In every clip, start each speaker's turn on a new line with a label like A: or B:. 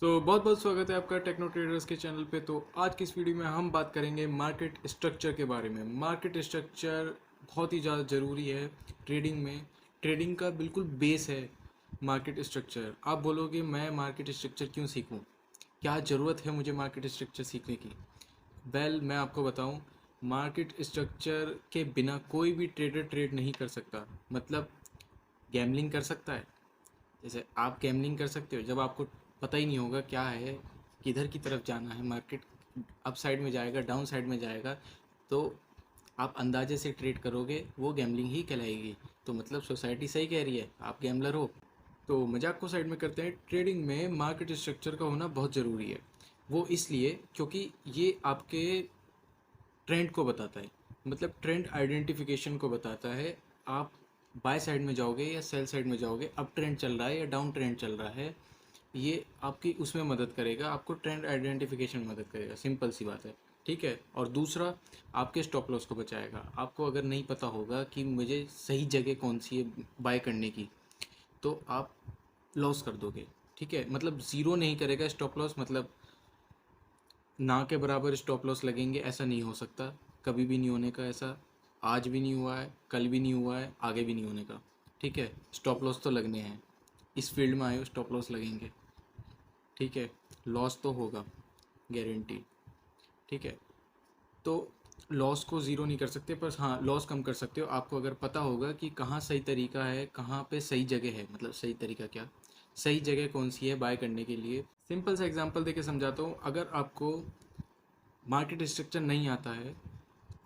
A: बहुत बहुत स्वागत है आपका टेक्नो ट्रेडर्स के चैनल पे। तो आज की इस वीडियो में हम बात करेंगे मार्केट स्ट्रक्चर के बारे में। मार्केट स्ट्रक्चर बहुत ही ज़्यादा ज़रूरी है ट्रेडिंग में। ट्रेडिंग का बिल्कुल बेस है मार्केट स्ट्रक्चर। आप बोलोगे मैं मार्केट स्ट्रक्चर क्यों सीखूं, क्या ज़रूरत है मुझे मार्केट स्ट्रक्चर सीखने की? मैं आपको बताऊं, मार्केट स्ट्रक्चर के बिना कोई भी ट्रेडर ट्रेड नहीं कर सकता। मतलब गैम्बलिंग कर सकता है, जैसे आप गैम्बलिंग कर सकते हो जब आपको पता ही नहीं होगा क्या है, किधर की तरफ जाना है, मार्केट अप साइड में जाएगा डाउन साइड में जाएगा, तो आप अंदाजे से ट्रेड करोगे, वो गैम्बलिंग ही कहलाएगी। तो मतलब सोसाइटी सही कह रही है, आप गैम्बलर हो। तो मजाक को साइड में करते हैं, ट्रेडिंग में मार्केट स्ट्रक्चर का होना बहुत ज़रूरी है। वो इसलिए क्योंकि ये आपके ट्रेंड को बताता है, मतलब ट्रेंड आइडेंटिफिकेशन को बताता है। आप बाय साइड में जाओगे या सेल साइड में जाओगे, अप ट्रेंड चल रहा है या डाउन ट्रेंड चल रहा है, ये आपकी उसमें मदद करेगा, आपको ट्रेंड आइडेंटिफिकेशन में मदद करेगा। सिंपल सी बात है, ठीक है। और दूसरा, आपके स्टॉप लॉस को बचाएगा। आपको अगर नहीं पता होगा कि मुझे सही जगह कौन सी है बाय करने की, तो आप लॉस कर दोगे, ठीक है। मतलब ज़ीरो नहीं करेगा स्टॉप लॉस, मतलब ना के बराबर स्टॉप लॉस लगेंगे ऐसा नहीं हो सकता, कभी भी नहीं होने का ऐसा। आज भी नहीं हुआ है, कल भी नहीं हुआ है, आगे भी नहीं होने का, ठीक है। स्टॉप लॉस तो लगने हैं, इस फील्ड में आए हो स्टॉप लॉस लगेंगे, ठीक है। लॉस तो होगा गारंटी, ठीक है। तो लॉस को ज़ीरो नहीं कर सकते, पर हाँ लॉस कम कर सकते हो। आपको अगर पता होगा कि कहाँ सही तरीका है, कहाँ पे सही जगह है, मतलब सही तरीका क्या, सही जगह कौन सी है बाय करने के लिए। सिंपल सा एग्जांपल देके समझाता हूँ। अगर आपको मार्केट स्ट्रक्चर नहीं आता है,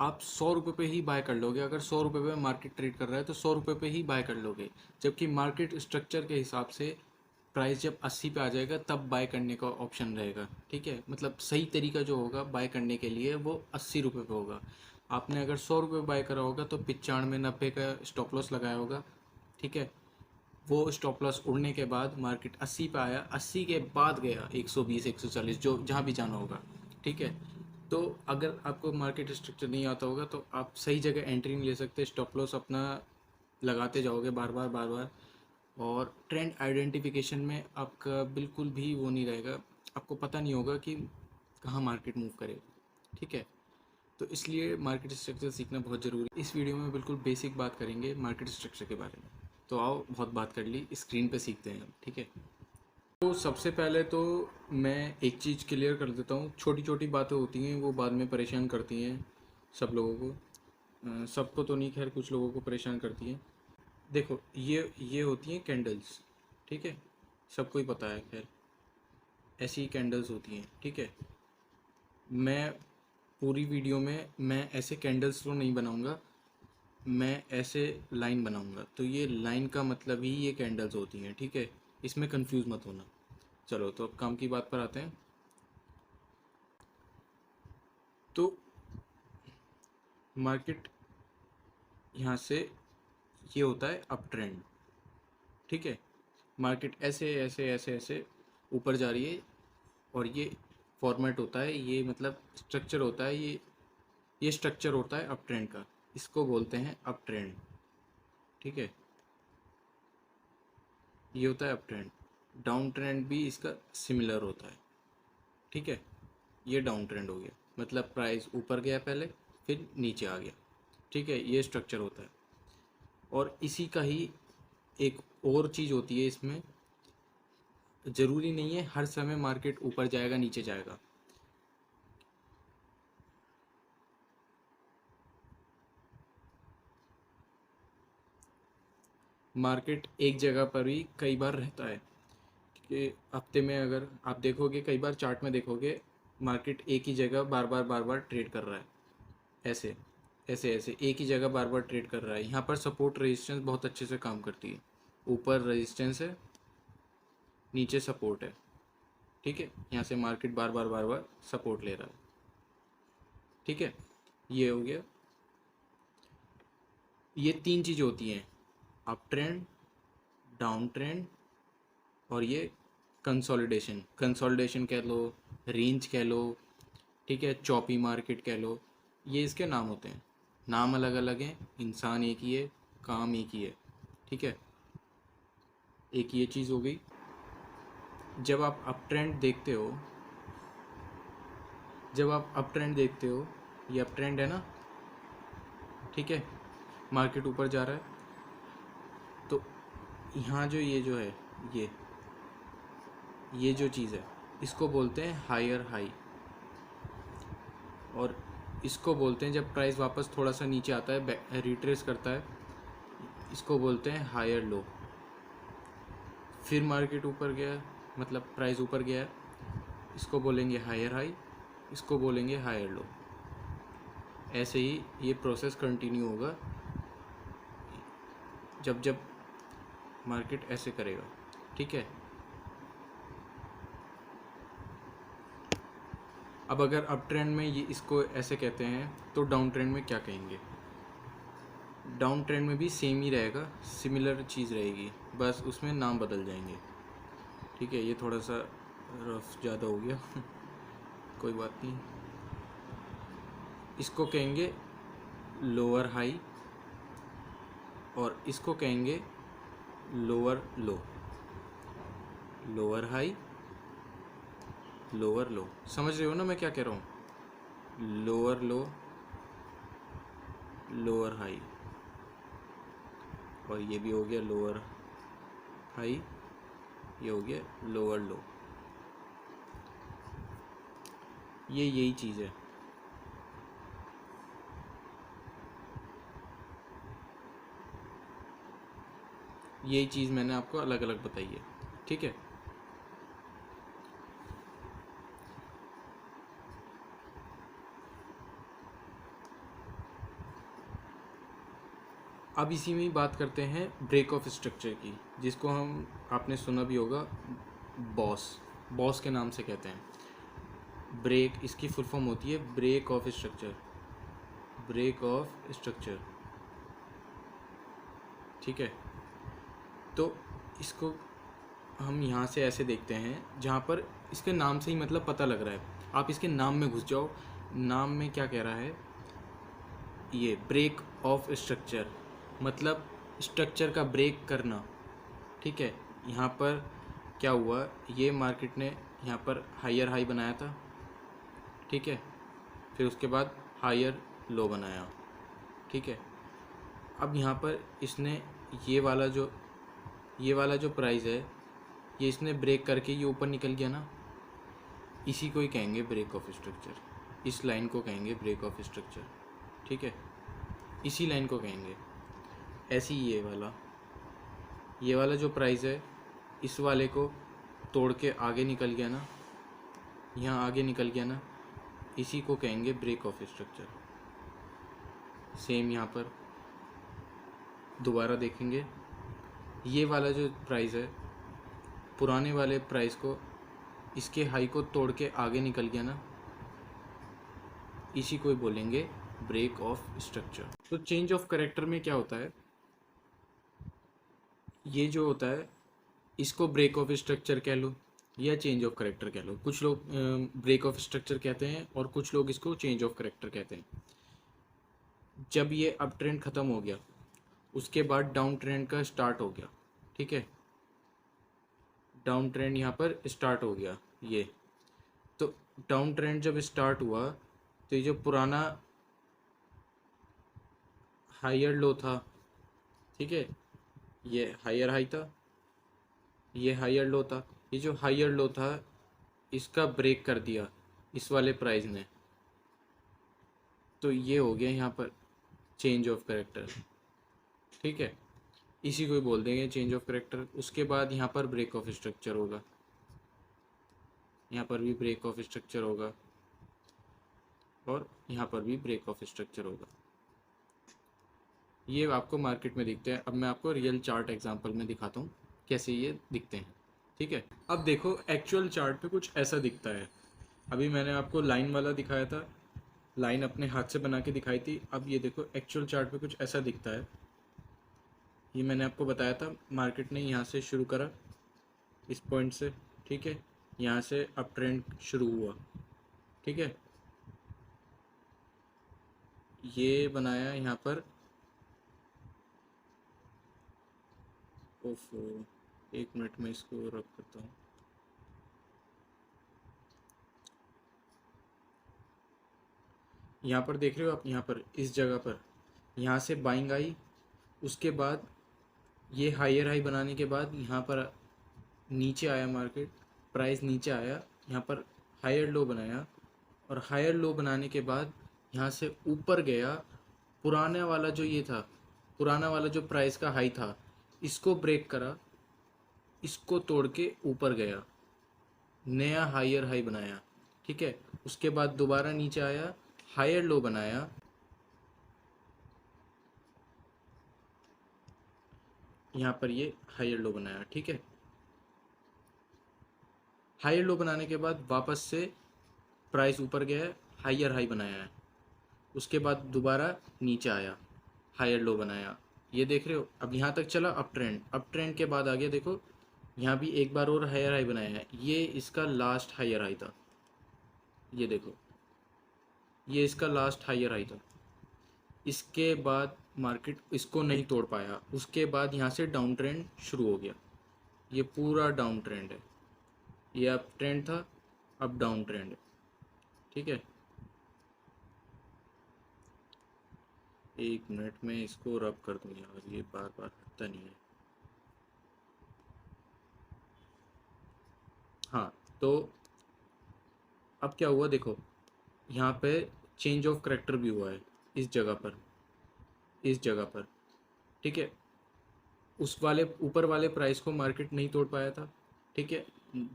A: आप 100 रुपये पे ही बाय कर लोगे। अगर 100 रुपये पे मार्केट ट्रेड कर रहा है तो 100 रुपये पे ही बाय कर लोगे। जबकि मार्केट स्ट्रक्चर के हिसाब से प्राइस जब 80 पे आ जाएगा तब बाय करने का ऑप्शन रहेगा, ठीक है। मतलब सही तरीका जो होगा बाय करने के लिए वो 80 रुपये पे होगा। आपने अगर 100 रुपये बाय करा होगा तो 95-90 का स्टॉप लॉस लगाया होगा, ठीक है। वो स्टॉप लॉस उड़ने के बाद मार्केट 80 पे आया, 80 के बाद गया 120 140, जो जहाँ भी जाना होगा, ठीक है। तो अगर आपको मार्केट स्ट्रक्चर नहीं आता होगा तो आप सही जगह एंट्री नहीं ले सकते, स्टॉप लॉस अपना लगाते जाओगे बार बार बार बार। और ट्रेंड आइडेंटिफिकेशन में आपका बिल्कुल भी वो नहीं रहेगा, आपको पता नहीं होगा कि कहाँ मार्केट मूव करेगा, ठीक है। तो इसलिए मार्केट स्ट्रक्चर सीखना बहुत ज़रूरी है। इस वीडियो में बिल्कुल बेसिक बात करेंगे मार्केट स्ट्रक्चर के बारे में। तो आओ, बहुत बात कर ली, स्क्रीन पे सीखते हैं, ठीक है। तो सबसे पहले तो मैं एक चीज़ क्लियर कर देता हूँ, छोटी छोटी बातें होती हैं वो बाद में परेशान करती हैं सब लोगों को। सबको तो नहीं, खैर कुछ लोगों को परेशान करती हैं। देखो, ये होती हैं कैंडल्स, ठीक है। सबको ही पता है, खैर ऐसी कैंडल्स होती हैं, ठीक है। मैं पूरी वीडियो में मैं ऐसे कैंडल्स तो नहीं बनाऊंगा, मैं ऐसे लाइन बनाऊंगा। तो ये लाइन का मतलब ही ये कैंडल्स होती हैं, ठीक है। इसमें कंफ्यूज मत होना। चलो, तो अब काम की बात पर आते हैं। तो मार्केट यहाँ से ये होता है अप ट्रेंड, ठीक है। मार्केट ऐसे ऐसे ऐसे ऐसे ऊपर जा रही है, और ये फॉर्मेट होता है, ये मतलब स्ट्रक्चर होता है, ये स्ट्रक्चर होता है अप ट्रेंड का। इसको बोलते हैं अप ट्रेंड, ठीक है। ये होता है अप ट्रेंड। डाउन ट्रेंड भी इसका सिमिलर होता है, ठीक है। ये डाउन ट्रेंड हो गया, मतलब प्राइस ऊपर गया पहले, फिर नीचे आ गया, ठीक है। ये स्ट्रक्चर होता है। और इसी का ही एक और चीज़ होती है इसमें, ज़रूरी नहीं है हर समय मार्केट ऊपर जाएगा नीचे जाएगा। मार्केट एक जगह पर ही कई बार रहता है कि हफ्ते में अगर आप देखोगे, कई बार चार्ट में देखोगे, मार्केट एक ही जगह बार बार बार बार ट्रेड कर रहा है। ऐसे ऐसे ऐसे एक ही जगह बार बार ट्रेड कर रहा है। यहाँ पर सपोर्ट रेजिस्टेंस बहुत अच्छे से काम करती है। ऊपर रेजिस्टेंस है, नीचे सपोर्ट है, ठीक है। यहाँ से मार्केट बार बार बार बार सपोर्ट ले रहा है, ठीक है। ये हो गया। ये तीन चीज़ होती हैं, अप ट्रेंड, डाउन ट्रेंड, और ये कंसोलिडेशन। कंसोलिडेशन कह लो, रेंज कह लो, ठीक है, चॉपी मार्केट कह लो, ये इसके नाम होते हैं। नाम अलग अलग हैं, इंसान एक ही है, काम एक ही है, ठीक है। एक ये चीज़ हो गई। जब आप अप ट्रेंड देखते हो, जब आप अप ट्रेंड देखते हो, ये अप ट्रेंड है ना, ठीक है, मार्केट ऊपर जा रहा है, तो यहाँ जो ये जो है, ये जो चीज़ है, इसको बोलते हैं हायर हाई, और इसको बोलते हैं जब प्राइस वापस थोड़ा सा नीचे आता है, रिट्रेस करता है, इसको बोलते हैं हायर लो। फिर मार्केट ऊपर गया, मतलब प्राइस ऊपर गया है, इसको बोलेंगे हायर हाई, इसको बोलेंगे हायर लो। ऐसे ही ये प्रोसेस कंटिन्यू होगा जब जब मार्केट ऐसे करेगा, ठीक है। अब अगर अप ट्रेंड में ये इसको ऐसे कहते हैं, तो डाउन ट्रेंड में क्या कहेंगे? डाउन ट्रेंड में भी सेम ही रहेगा, सिमिलर चीज़ रहेगी, बस उसमें नाम बदल जाएंगे, ठीक है। ये थोड़ा सा रफ ज़्यादा हो गया कोई बात नहीं। इसको कहेंगे लोअर हाई, और इसको कहेंगे लोअर लो। लोअर हाई, लोअर लो, समझ रहे हो ना मैं क्या कह रहा हूँ? लोअर लो, लोअर हाई, और ये भी हो गया लोअर हाई, ये हो गया लोअर लो। ये यही चीज़ है। यही चीज़ मैंने आपको अलग अलग बताई है, ठीक है। अब इसी में ही बात करते हैं ब्रेक ऑफ स्ट्रक्चर की, जिसको हम आपने सुना भी होगा, बॉस, बॉस के नाम से कहते हैं। ब्रेक, इसकी फुल फॉर्म होती है break of structure, break of structure, ठीक है। तो इसको हम यहाँ से ऐसे देखते हैं, जहाँ पर इसके नाम से ही मतलब पता लग रहा है। आप इसके नाम में घुस जाओ, नाम में क्या कह रहा है, ये ब्रेक ऑफ स्ट्रक्चर, मतलब स्ट्रक्चर का ब्रेक करना, ठीक है। यहाँ पर क्या हुआ, ये मार्केट ने यहाँ पर हायर हाई बनाया था, ठीक है, फिर उसके बाद हायर लो बनाया, ठीक है। अब यहाँ पर इसने ये वाला जो प्राइस है, ये इसने ब्रेक करके ये ऊपर निकल गया ना, इसी को ही कहेंगे ब्रेक ऑफ स्ट्रक्चर। इस लाइन को कहेंगे ब्रेक ऑफ स्ट्रक्चर, ठीक है, इसी लाइन को कहेंगे। ऐसी ये वाला जो प्राइस है, इस वाले को तोड़ के आगे निकल गया ना, यहाँ आगे निकल गया ना, इसी को कहेंगे ब्रेक ऑफ स्ट्रक्चर। सेम यहाँ पर दोबारा देखेंगे, ये वाला जो प्राइस है, पुराने वाले प्राइस को, इसके हाई को तोड़ के आगे निकल गया ना, इसी को ही बोलेंगे ब्रेक ऑफ स्ट्रक्चर। तो चेंज ऑफ कैरेक्टर में क्या होता है, ये जो होता है, इसको ब्रेक ऑफ स्ट्रक्चर कह लो या चेंज ऑफ कैरेक्टर कह लो। कुछ लोग ब्रेक ऑफ स्ट्रक्चर कहते हैं और कुछ लोग इसको चेंज ऑफ कैरेक्टर कहते हैं। जब ये अप ट्रेंड ख़त्म हो गया, उसके बाद डाउन ट्रेंड का स्टार्ट हो गया, ठीक है, डाउन ट्रेंड यहाँ पर स्टार्ट हो गया ये। तो डाउन ट्रेंड जब स्टार्ट हुआ, तो ये जो पुराना हायर लो था, ठीक है, ये हायर हाई था, ये हायर लो था, ये जो हायर लो था, इसका ब्रेक कर दिया इस वाले प्राइस ने, तो ये हो गया यहाँ पर चेंज ऑफ कैरेक्टर, ठीक है। इसी को ही बोल देंगे चेंज ऑफ कैरेक्टर। उसके बाद यहाँ पर ब्रेक ऑफ स्ट्रक्चर होगा, यहाँ पर भी ब्रेक ऑफ स्ट्रक्चर होगा, और यहाँ पर भी ब्रेक ऑफ स्ट्रक्चर होगा। ये आपको मार्केट में दिखते हैं। अब मैं आपको रियल चार्ट एग्जांपल में दिखाता हूँ कैसे ये दिखते हैं, ठीक है। अब देखो एक्चुअल चार्ट पे कुछ ऐसा दिखता है। अभी मैंने आपको लाइन वाला दिखाया था, लाइन अपने हाथ से बना के दिखाई थी। अब ये देखो एक्चुअल चार्ट पे कुछ ऐसा दिखता है। ये मैंने आपको बताया था, मार्केट ने यहाँ से शुरू करा, इस पॉइंट से, ठीक है, यहाँ से अप ट्रेंड शुरू हुआ, ठीक है। ये बनाया यहाँ पर, ओफो, एक मिनट में इसको रख करता हूँ। यहाँ पर देख रहे हो आप, यहाँ पर इस जगह पर यहाँ से बाइंग आई, उसके बाद ये हायर हाई बनाने के बाद यहाँ पर नीचे आया मार्केट, प्राइस नीचे आया, यहाँ पर हायर लो बनाया, और हायर लो बनाने के बाद यहाँ से ऊपर गया, पुराना वाला जो ये था, पुराना वाला जो प्राइस का हाई था, इसको ब्रेक करा, इसको तोड़ के ऊपर गया, नया हायर हाई बनाया। ठीक है, उसके बाद दोबारा नीचे आया, हायर लो बनाया, यहाँ पर ये हायर लो बनाया। ठीक है, हायर लो बनाने के बाद वापस से प्राइस ऊपर गया है, हायर हाई बनाया है, उसके बाद दोबारा नीचे आया, हायर लो बनाया। ये देख रहे हो, अब यहाँ तक चला अप ट्रेंड, अप ट्रेंड के बाद आ गया, देखो यहाँ भी एक बार और हायर हाई बनाया है, ये इसका लास्ट हायर हाई था, ये देखो ये इसका लास्ट हायर हाई था। इसके बाद मार्केट इसको नहीं तोड़ पाया, उसके बाद यहाँ से डाउन ट्रेंड शुरू हो गया, ये पूरा डाउन ट्रेंड है, ये अप ट्रेंड था, अब डाउन ट्रेंड है। ठीक है, एक मिनट में इसको रब कर दूँ यार, ये बार बार हटता नहीं है। हाँ, तो अब क्या हुआ देखो, यहाँ पे चेंज ऑफ करेक्टर भी हुआ है इस जगह पर, इस जगह पर। ठीक है, उस वाले ऊपर वाले प्राइस को मार्केट नहीं तोड़ पाया था। ठीक है,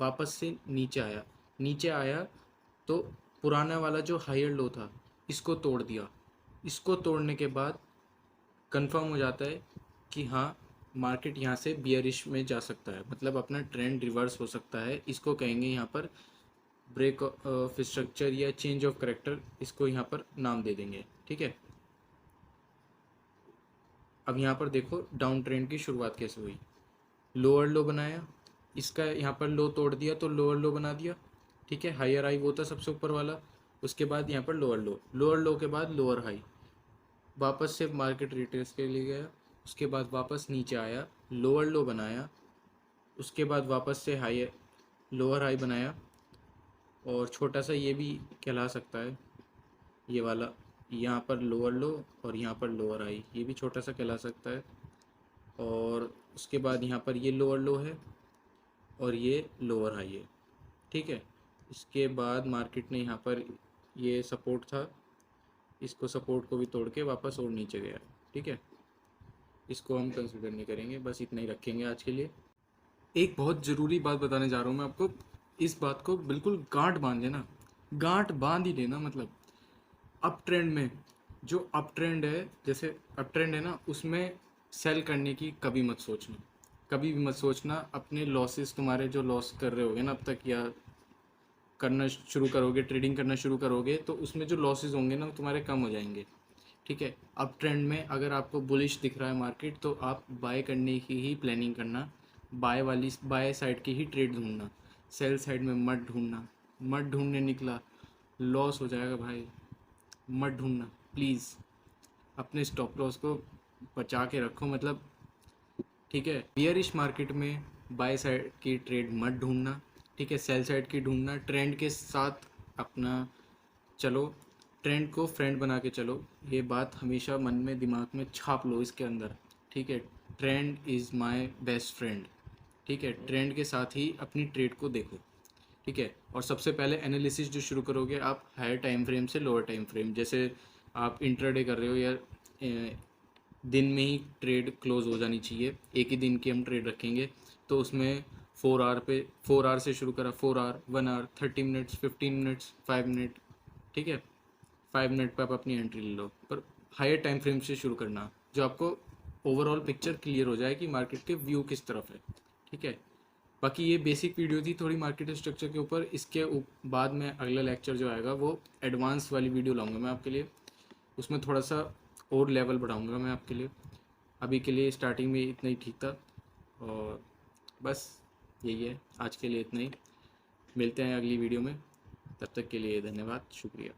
A: वापस से नीचे आया, नीचे आया तो पुराना वाला जो हायर लो था इसको तोड़ दिया, इसको तोड़ने के बाद कंफर्म हो जाता है कि हाँ मार्केट यहाँ से बियरिश में जा सकता है, मतलब अपना ट्रेंड रिवर्स हो सकता है। इसको कहेंगे यहाँ पर ब्रेक ऑफ स्ट्रक्चर या चेंज ऑफ करेक्टर, इसको यहाँ पर नाम दे देंगे। ठीक है, अब यहाँ पर देखो डाउन ट्रेंड की शुरुआत कैसे हुई, लोअर लो बनाया, इसका यहाँ पर लो तोड़ दिया तो लोअर लो बना दिया। ठीक है, हायर हाई वो था सबसे ऊपर वाला, उसके बाद यहाँ पर लोअर लो, लोअर लो के बाद लोअर हाई, वापस से मार्केट रिट्रेस के लिए गया, उसके बाद वापस नीचे आया, लोअर लो बनाया, उसके बाद वापस से हाई लोअर हाई बनाया, और छोटा सा ये भी कहला सकता है, ये वाला यहाँ पर लोअर लो और यहाँ पर लोअर हाई, ये भी छोटा सा कहला सकता है। और उसके बाद यहाँ पर ये लोअर लो है और ये लोअर हाई है। ठीक है, इसके बाद मार्केट ने यहाँ पर ये सपोर्ट था, इसको सपोर्ट को भी तोड़ के वापस और नीचे गया। ठीक है, इसको हम कंसिडर नहीं करेंगे, बस इतना ही रखेंगे आज के लिए। एक बहुत ज़रूरी बात बताने जा रहा हूँ मैं आपको, इस बात को बिल्कुल गांठ बांध लेना, गांठ बांध ही देना। मतलब अप ट्रेंड में, जो अप ट्रेंड है, जैसे अप ट्रेंड है ना, उसमें सेल करने की कभी मत सोचना, कभी भी मत सोचना। अपने लॉसेस, तुम्हारे जो लॉस कर रहे होगे ना अब तक, या करना शुरू करोगे, ट्रेडिंग करना शुरू करोगे, तो उसमें जो लॉसेस होंगे ना तुम्हारे कम हो जाएंगे। ठीक है, अप ट्रेंड में अगर आपको बुलिश दिख रहा है मार्केट, तो आप बाय करने की ही प्लानिंग करना, बाय साइड की ही ट्रेड ढूंढना, सेल साइड में मत ढूंढना। मत ढूंढने निकला, लॉस हो जाएगा भाई, मत ढूंढना प्लीज़, अपने स्टॉप लॉस को बचा के रखो। मतलब ठीक है, बियरिश मार्केट में बाय साइड की ट्रेड मत ढूंढना। ठीक है, सेल साइड की ढूंढना, ट्रेंड के साथ अपना चलो, ट्रेंड को फ्रेंड बना के चलो, ये बात हमेशा मन में दिमाग में छाप लो इसके अंदर। ठीक है, trend is my best friend. ठीक है, ट्रेंड के साथ ही अपनी ट्रेड को देखो। ठीक है, और सबसे पहले एनालिसिस जो शुरू करोगे आप हायर टाइम फ्रेम से लोअर टाइम फ्रेम, जैसे आप इंट्राडे कर रहे हो या दिन में ही ट्रेड क्लोज हो जानी चाहिए, एक ही दिन की हम ट्रेड रखेंगे, तो उसमें 4 आवर पे, 4 आवर से शुरू करा, 4 hour, 1 hour, 30 minutes, 15 minutes, 5 minute. ठीक है, 5 मिनट पर आप अपनी एंट्री ले लो, पर हायर टाइम फ्रेम से शुरू करना, जो आपको ओवरऑल पिक्चर क्लियर हो जाए कि मार्केट के व्यू किस तरफ है। ठीक है, बाकी ये बेसिक वीडियो थी थोड़ी मार्केट स्ट्रक्चर के ऊपर, इसके बाद में अगला लेक्चर जो आएगा वो एडवांस वाली वीडियो लाऊंगा मैं आपके लिए, उसमें थोड़ा सा और लेवल बढ़ाऊंगा मैं आपके लिए। अभी के लिए स्टार्टिंग में इतना ही ठीक था, और बस यही है आज के लिए, इतना ही। मिलते हैं अगली वीडियो में, तब तक के लिए धन्यवाद, शुक्रिया।